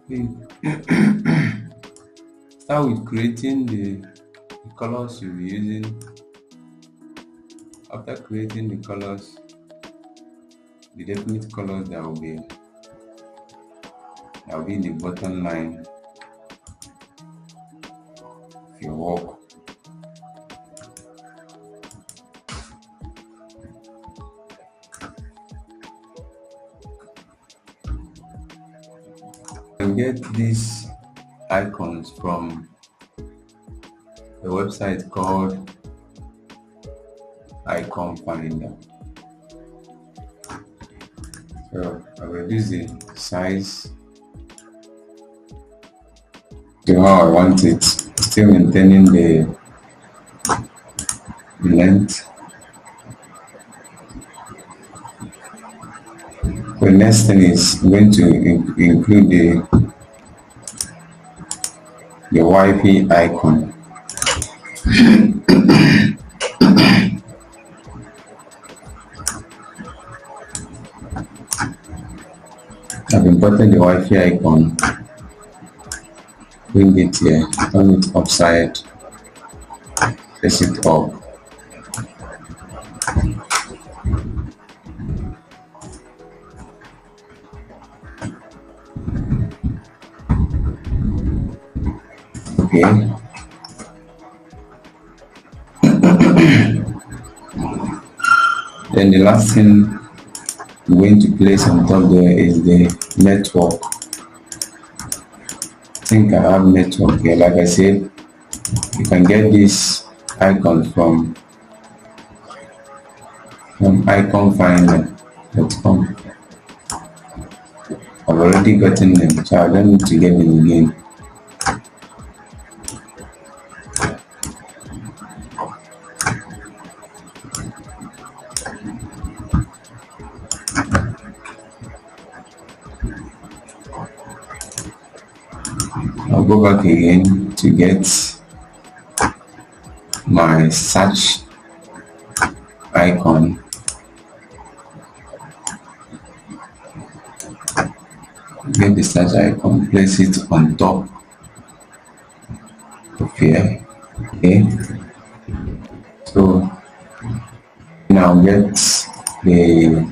Okay. Start with creating the colors you'll be using. After creating the colors, the definite colors that will be in the bottom line of your work. You can get these icons from a website called Icon Finder. So I will reduce the size to how I want it, still maintaining the length. The next thing is going to include the Wi-Fi icon. I've imported the Wi-Fi icon. Bring it here, turn it upside, place it up. Okay. Then the last thing I'm going to place on top there is the network. I think I have network here. Like I said, you can get this icon from iconfinder.com. I've already gotten them, so I don't need to get them again. I'll go back again to get my search icon. Get the search icon, place it on top of here. Okay. So now get the,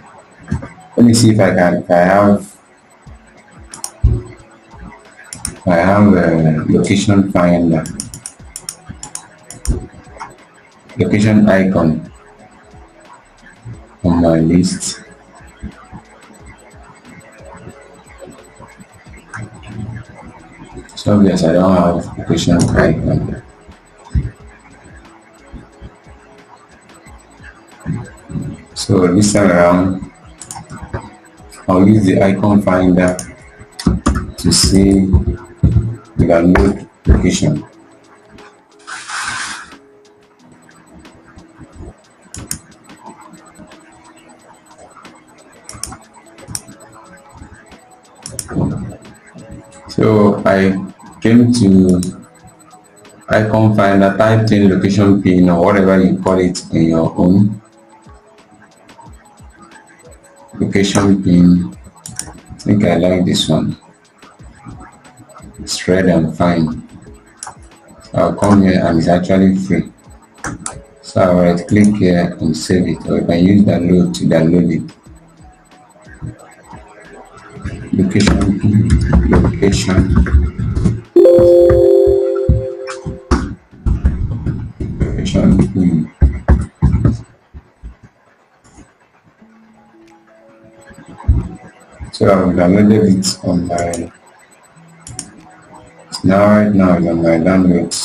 let me see if I have a location finder, location icon on my list. So yes, I don't have location icon. So this time around, I'll use the icon finder to see the download location. So I came to icon finder, typed in location pin or whatever you call it in your own. Location pin, I think I like this one. It's red and fine. So I'll come here and it's actually free. So I'll right click here and save it, or I can use download to download it. Location pin, location pin. So I've downloaded it on my, right now it's on my downloads.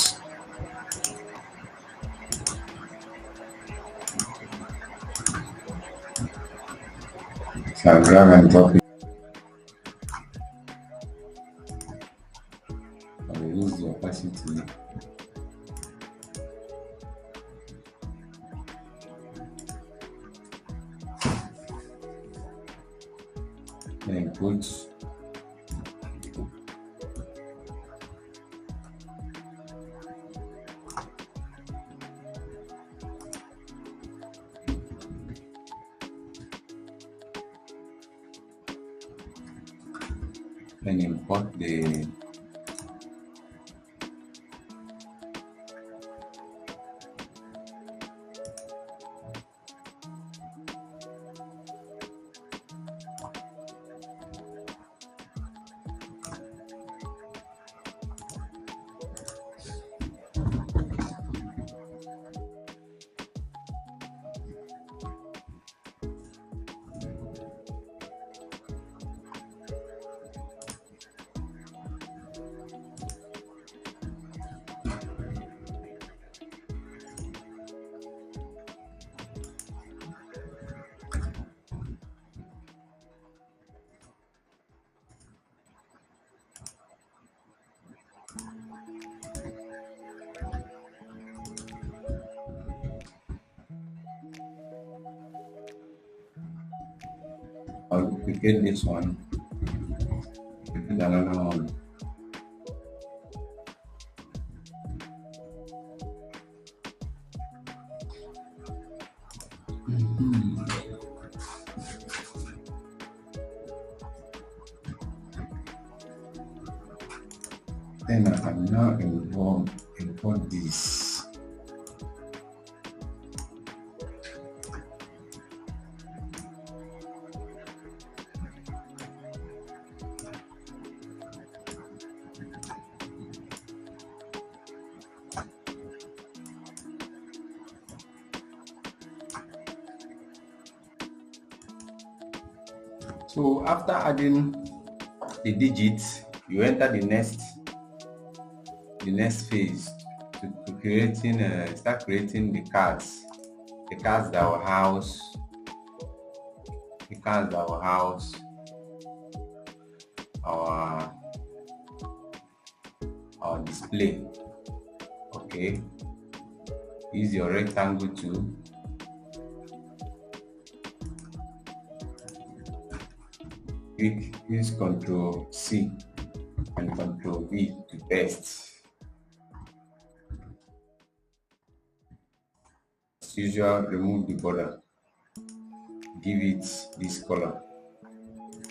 So I'll grab and copy. I will use the opacity. Then put then import the I'll duplicate this one, duplicate another one. Then I can now import this. So after adding the digits, you enter the next phase to creating start creating the cards that will house our display. Okay, use your rectangle tool. Use Ctrl C and Ctrl V to paste. As usual, remove the border. Give it this color.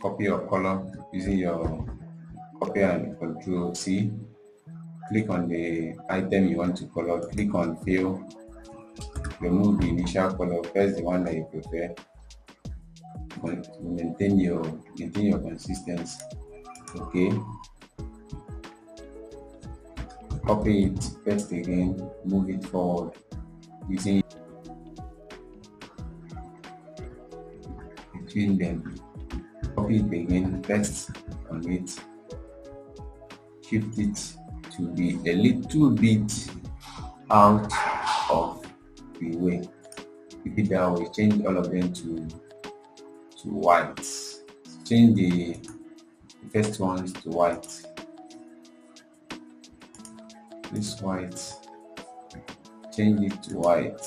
Copy your color using your copy and Ctrl C. Click on the item you want to color. Click on fill. Remove the initial color. Press the one that you prefer. Maintain your consistency. Okay. Copy it, paste again, move it forward using between them. Copy it again, paste on it, shift it to be a little bit out of the way. Keep it that way. Change all of them to white. Change the first ones to white. This white, change it to white.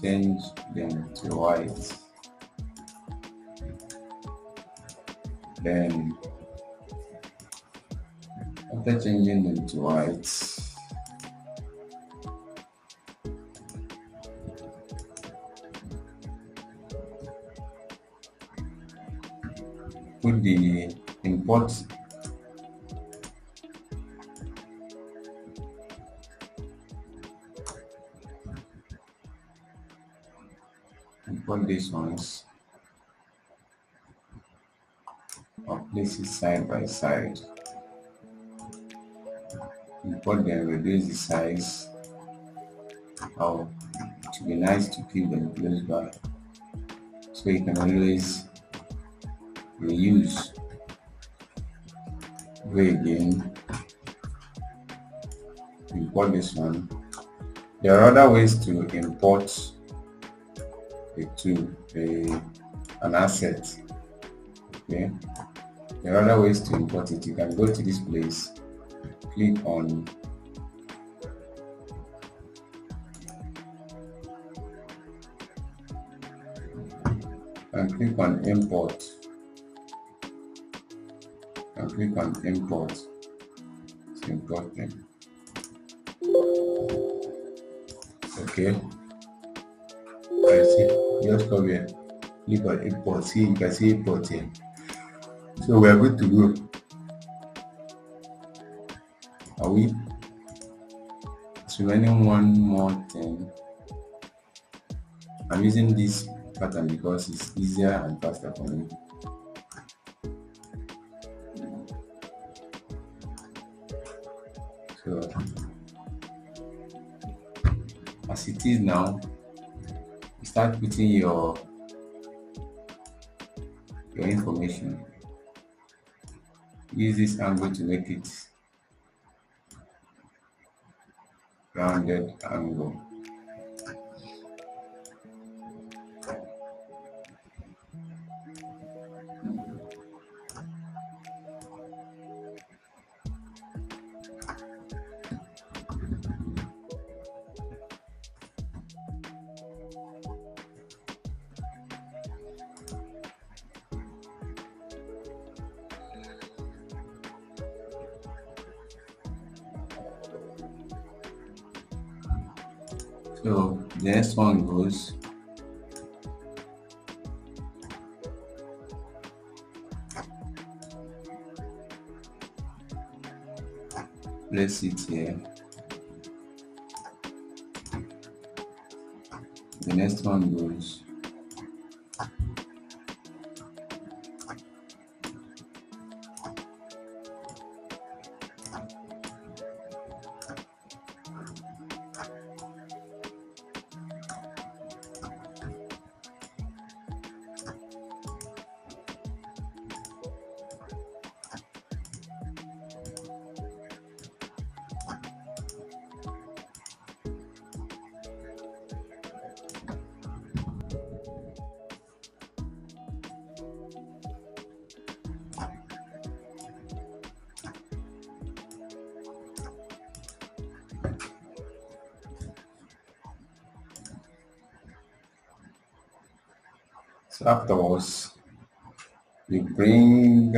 Change them to white. Then after changing them to white, put the import these ones or place it side by side. Import them, reduce the size. Oh, it would be nice to keep them close by so you can always reuse. Go again, import this one. There are other ways to import an asset. Okay, there are other ways to import it. You can go to this place, click on import and click on import to import them. Okay, I see. Just come here. Click on import. See, you can see import here. So we are good to go. Are we? It's remaining one more thing. I'm using this pattern because it's easier and faster for me. So as it is now, you start putting your information. Use this angle to make it rounded angle. So the next one goes place it here. The next one goes so afterwards we bring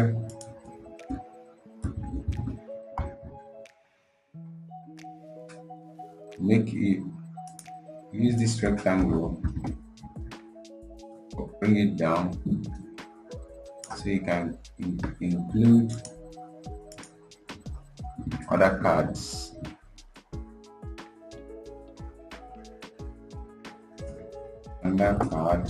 make it use this rectangle, bring it down so you can include other cards. Another card.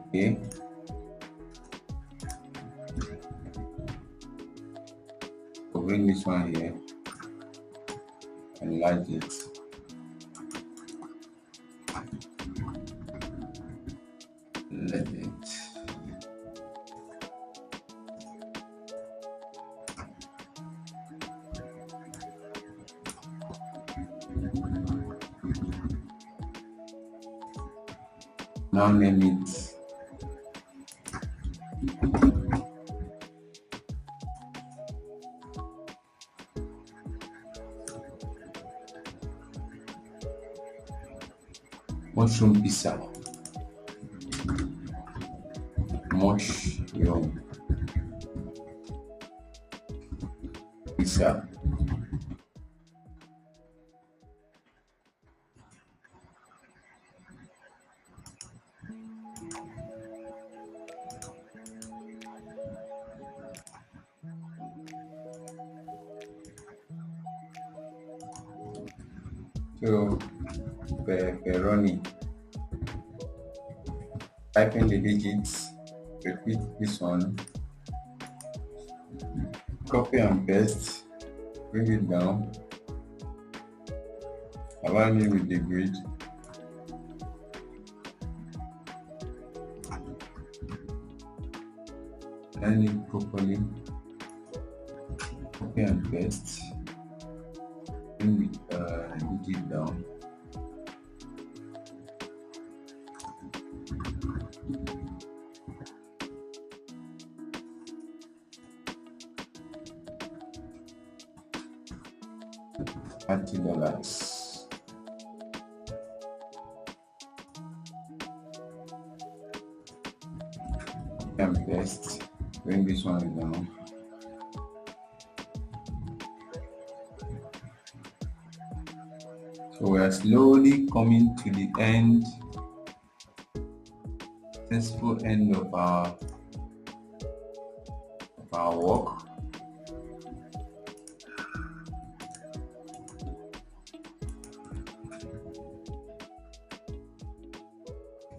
Okay. So bring this one here, enlarge it. Let it. Now name it mushroom pizza. Mushroom pizza. So pepperoni. Type in the digits, repeat this one, copy and paste, bring it down, align it with the grid, align it properly, copy and paste, bring it digit down. $30. And paste. Bring this one down. So we are slowly coming to the end, successful end of our work.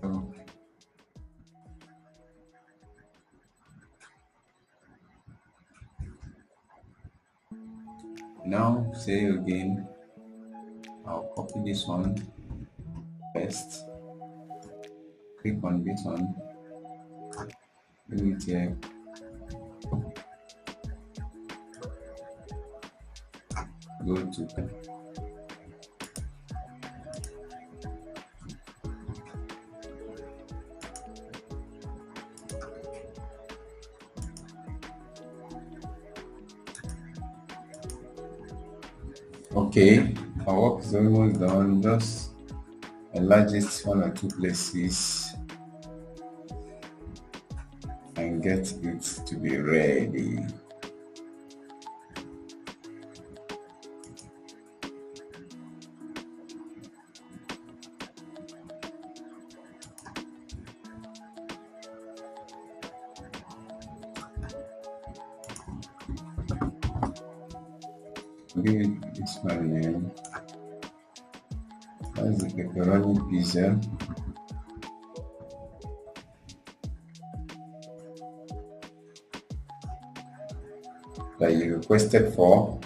So now say again, I'll copy this one first, click on this one, bring it here, go to okay, our work is almost done. Just enlarge it one or two places and get it to be ready. Give it this my name. That's the pepperoni pizza. That you requested for.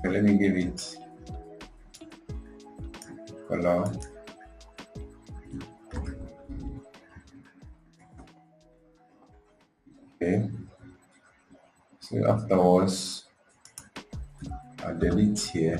So let me give it color. Okay. So afterwards, I'll delete here.